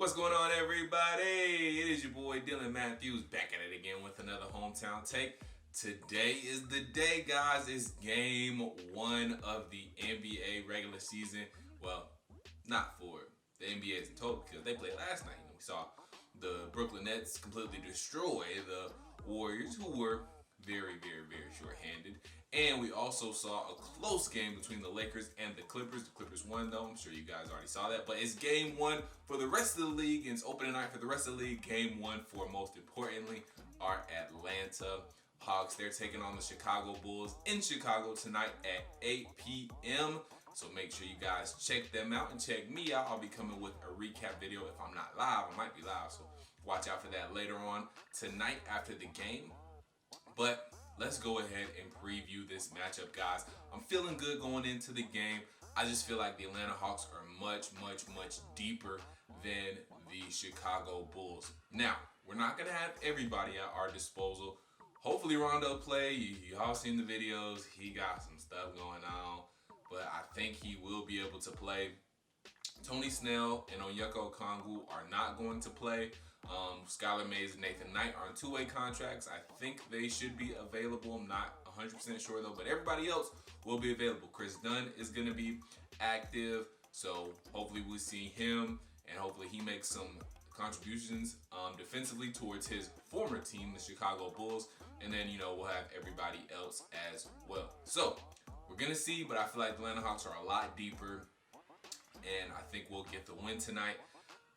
What's going on, everybody? It is your boy Dylan Matthews back at it again with another hometown take. Today is the day, guys. It's game one of the NBA regular season. Well, not for the NBA as a total because they played last night. We saw the Brooklyn Nets completely destroy the Warriors, who were very short-handed. And we also saw a close game between the Lakers and the Clippers. The Clippers won, though. I'm sure you guys already saw that. But it's game one for the rest of the league. And it's opening night for the rest of the league. Game one for, most importantly, our Atlanta Hawks. They're taking on the Chicago Bulls in Chicago tonight at 8 p.m. So make sure you guys check them out and check me out. I'll be coming with a recap video. If I'm not live, I might be live. So watch out for that later on tonight after the game. But let's go ahead and preview this matchup, guys. I'm feeling good going into the game. I just feel like the Atlanta Hawks are much deeper than the Chicago Bulls. Now, we're not going to have everybody at our disposal. Hopefully Rondo play. Y'all seen the videos. He got some stuff going on. But I think he will be able to play. Tony Snell and Onyeka Okongwu are not going to play. Skylar Mays and Nathan Knight are on two-way contracts. I think they should be available. I'm not 100% sure, though. But everybody else will be available. Chris Dunn is going to be active. So hopefully we see him. And hopefully he makes some contributions defensively towards his former team, the Chicago Bulls. And then, we'll have everybody else as well. So we're going to see. But I feel like the Atlanta Hawks are a lot deeper. And I think we'll get the win tonight.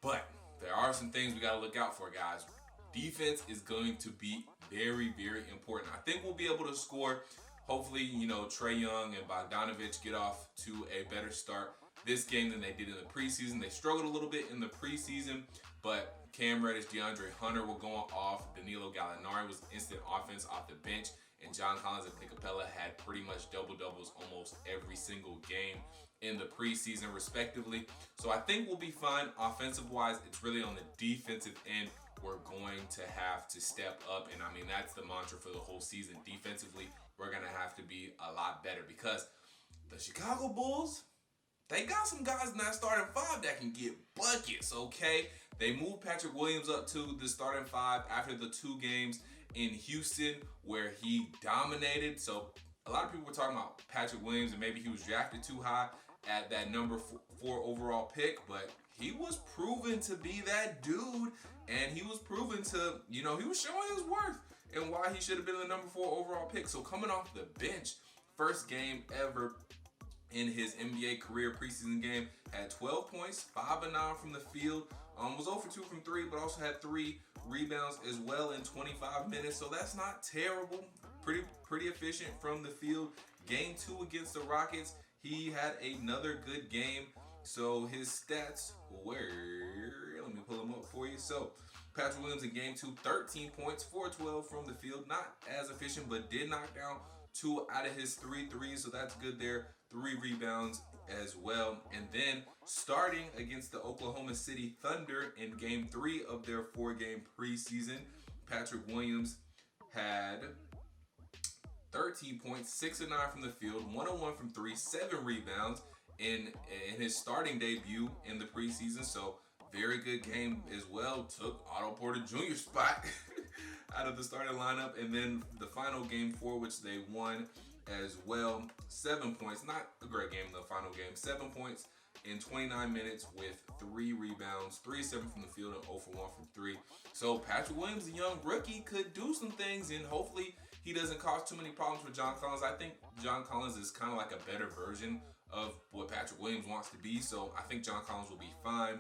But there are some things we got to look out for, guys. Defense is going to be very important. I think we'll be able to score. Hopefully, Trae Young and Bogdanovich get off to a better start this game than they did in the preseason. They struggled a little bit in the preseason, but Cam Reddish, DeAndre Hunter were going off. Danilo Gallinari was instant offense off the bench. And John Collins and Nick Kayal had pretty much double-doubles almost every single game in the preseason, respectively. So I think we'll be fine offensive-wise. It's really on the defensive end we're going to have to step up. And, that's the mantra for the whole season. Defensively, we're going to have to be a lot better because the Chicago Bulls, they got some guys in that starting five that can get buckets, okay? They moved Patrick Williams up to the starting five after the 2 games in Houston where he dominated. So a lot of people were talking about Patrick Williams and maybe he was drafted too high at that number 4 overall pick, but he was proven to be that dude, and he was proven to, he was showing his worth and why he should have been the number 4 overall pick. So coming off the bench, first game ever in his NBA career preseason game, had 12 points, 5 of 9 from the field, was 0 for 2 from 3, but also had 3 rebounds as well in 25 minutes. So that's not terrible. Pretty efficient from the field. Game 2 against the Rockets, he had another good game. So his stats were, let me pull them up for you. So Patrick Williams in game 2, 13 points, 4-12 from the field. Not as efficient, but did knock down 2 out of his 3 threes, so that's good there. 3 rebounds as well. And then starting against the Oklahoma City Thunder in game 3 of their 4-game preseason, Patrick Williams had 13 points, 6 of 9 from the field, 1 of 1 from 3, 7 rebounds in his starting debut in the preseason. So very good game as well. Took Otto Porter Jr.'s spot out of the starting lineup. And then the final game 4, which they won as well, 7 points. Not a great game in the final game. 7 points in 29 minutes with 3 rebounds, 3-7 from the field and 0 for 1 from 3. So Patrick Williams, a young rookie, could do some things, and hopefully he doesn't cause too many problems with John Collins. I think John Collins is kind of like a better version of what Patrick Williams wants to be. So I think John Collins will be fine.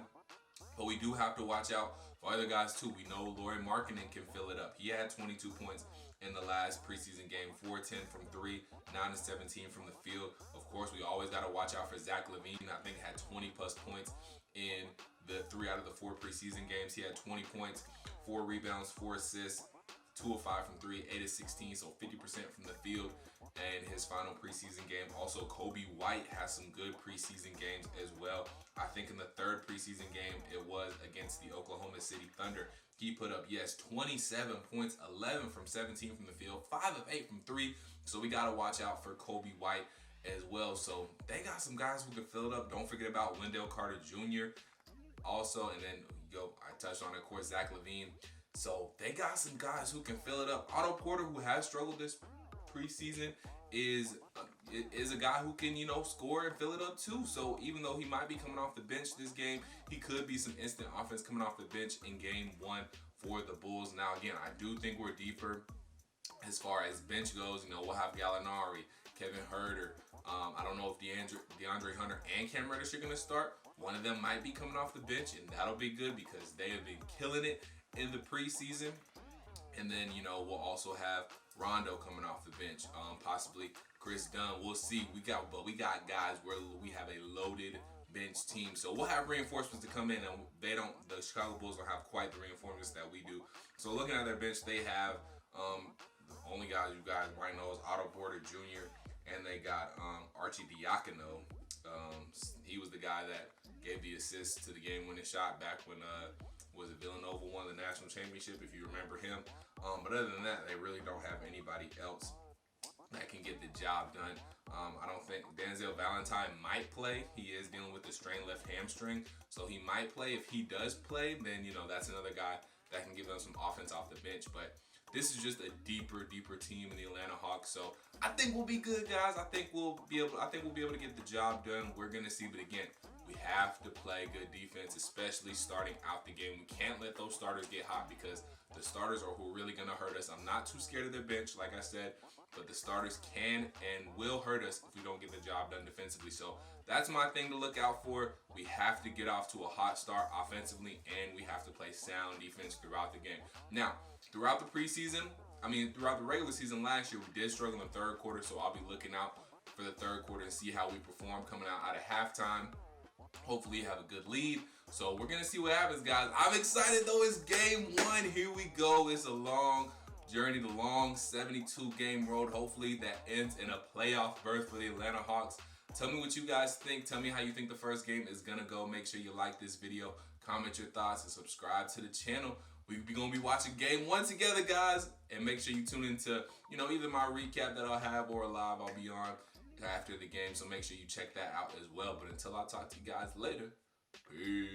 But we do have to watch out for other guys too. We know Lauri Markkanen can fill it up. He had 22 points in the last preseason game, 4-10 from 3, 9-17 from the field. Of course, we always got to watch out for Zach LaVine. I think had 20 plus points in the 3 out of the 4 preseason games. He had 20 points, 4 rebounds, 4 assists, 2 of 5 from 3, 8 of 16, so 50% from the field in his final preseason game. Also, Kobe White has some good preseason games as well. I think in the 3rd preseason game, it was against the Oklahoma City Thunder. He put up, 27 points, 11 from 17 from the field, 5 of 8 from 3. So we got to watch out for Kobe White as well. So they got some guys who can fill it up. Don't forget about Wendell Carter Jr. also, and then you go. I touched on it, of course, Zach LaVine. So they got some guys who can fill it up. Otto Porter, who has struggled this preseason, is a guy who can, score and fill it up too. So even though he might be coming off the bench this game, he could be some instant offense coming off the bench in game one for the Bulls. Now, again, I do think we're deeper as far as bench goes. We'll have Gallinari, Kevin Huerter. I don't know if DeAndre Hunter and Cam Reddish are going to start. One of them might be coming off the bench, and that'll be good because they have been killing it in the preseason. And then, we'll also have Rondo coming off the bench, possibly Chris Dunn. We'll see. We got guys where we have a loaded bench team. So we'll have reinforcements to come in, and the Chicago Bulls don't have quite the reinforcements that we do. So looking at their bench, they have the only guys you guys might know is Otto Porter Jr., and they got Archie Diacono. He was the guy that gave the assist to the game-winning shot back when Villanova won the national championship, if you remember him. But other than that, they really don't have anybody else that can get the job done. I don't think Denzel Valentine might play. He is dealing with the strained left hamstring, so he might play. If he does play, then that's another guy that can give them some offense off the bench. But this is just a deeper team in the Atlanta Hawks. So I think we'll be good, guys. I think we'll be able to get the job done. We're gonna see, but again, we have to play good defense, especially starting out the game. We can't let those starters get hot because the starters are who are really going to hurt us. I'm not too scared of their bench, like I said, but the starters can and will hurt us if we don't get the job done defensively. So that's my thing to look out for. We have to get off to a hot start offensively, and we have to play sound defense throughout the game. Now, throughout the regular season last year, we did struggle in the third quarter, so I'll be looking out for the third quarter and see how we perform coming out of halftime. Hopefully you have a good lead. So we're going to see what happens, guys. I'm excited, though. It's game one. Here we go. It's a long journey, the long 72-game road. Hopefully that ends in a playoff berth for the Atlanta Hawks. Tell me what you guys think. Tell me how you think the first game is going to go. Make sure you like this video, comment your thoughts, and subscribe to the channel. We're going to be watching game one together, guys. And make sure you tune into, either my recap that I'll have or a live I'll be on after the game, so make sure you check that out as well. But until I talk to you guys later, peace.